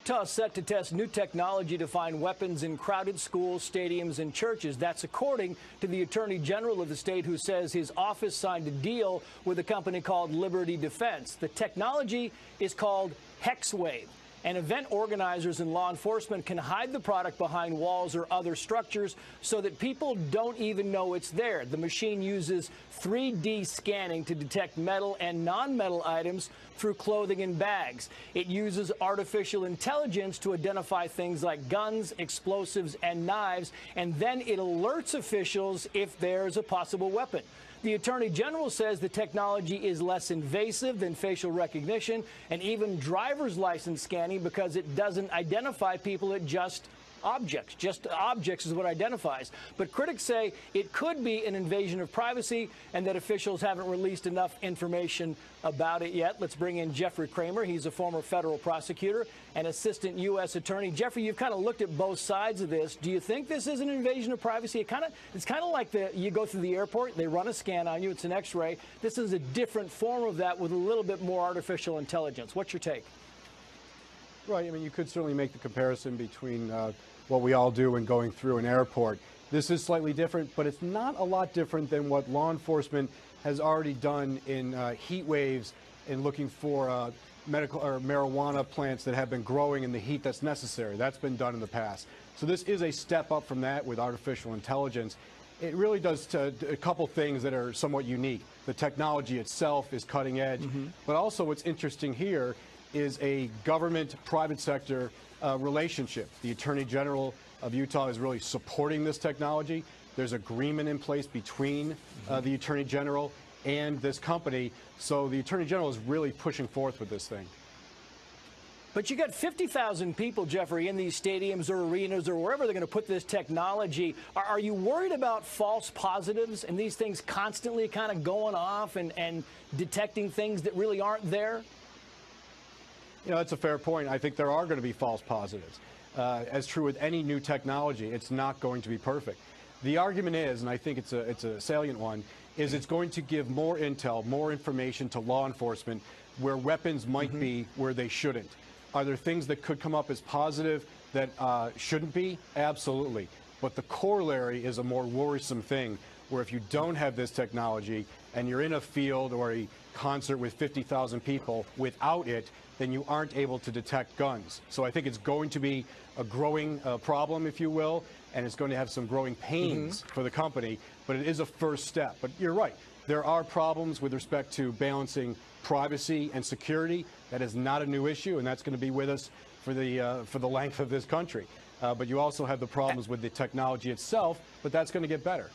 Utah is set to test new technology to find weapons in crowded schools, stadiums, and churches. That's according to the Attorney General of the state, who says his office signed a deal with a company called Liberty Defense. The technology is called HexWave, and event organizers and law enforcement can hide the product behind walls or other structures so that people don't even know it's there. The machine uses 3D scanning to detect metal and non-metal items through clothing and bags. It uses artificial intelligence to identify things like guns, explosives, and knives, and then it alerts officials if there's a possible weapon. The Attorney General says the technology is less invasive than facial recognition and even driver's license scanning because it doesn't identify people, it just objects. Just objects is what identifies. But critics say it could be an invasion of privacy and that officials haven't released enough information about it yet. Let's bring in Jeffrey Kramer. He's a former federal prosecutor and assistant U.S. attorney. Jeffrey, you've kind of looked at both sides of this. Do you think this is an invasion of privacy? It's kind of like you go through the airport, they run a scan on you, it's an X-ray. This is a different form of that with a little bit more artificial intelligence. What's your take? Right. I mean, you could certainly make the comparison between what we all do when going through an airport. This is slightly different, but it's not a lot different than what law enforcement has already done in heat waves and looking for medical or marijuana plants that have been growing in the heat that's necessary. That's been done in the past. So this is a step up from that with artificial intelligence. It really does a couple things that are somewhat unique. The technology itself is cutting edge, but also what's interesting here is a government-private sector relationship. The Attorney General of Utah is really supporting this technology. There's agreement in place between the Attorney General and this company. So the Attorney General is really pushing forth with this thing. But you got 50,000 people, Jeffrey, in these stadiums or arenas or wherever they're going to put this technology. Are you worried about false positives and these things constantly kind of going off and detecting things that really aren't there? You know, that's a fair point. I think there are going to be false positives. As true with any new technology, it's not going to be perfect. The argument is, and I think it's a salient one, is it's going to give more intel, more information to law enforcement where weapons might be where they shouldn't. Are there things that could come up as positive that shouldn't be? Absolutely. But the corollary is a more worrisome thing, where if you don't have this technology and you're in a field or a concert with 50,000 people without it, then you aren't able to detect guns. So I think it's going to be a growing problem, if you will, and it's going to have some growing pains for the company, but it is a first step. But you're right. There are problems with respect to balancing privacy and security. That is not a new issue, and that's going to be with us for the length of this country. But you also have the problems with the technology itself, but that's going to get better.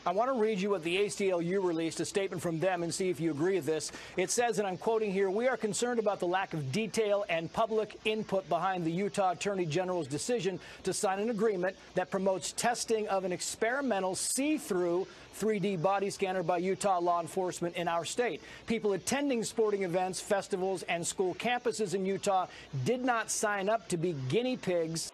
I want to read you what the ACLU released, a statement from them, and see if you agree with this. It says, and I'm quoting here, "We are concerned about the lack of detail and public input behind the Utah Attorney General's decision to sign an agreement that promotes testing of an experimental see-through 3D body scanner by Utah law enforcement in our state. People attending sporting events, festivals, and school campuses in Utah did not sign up to be guinea pigs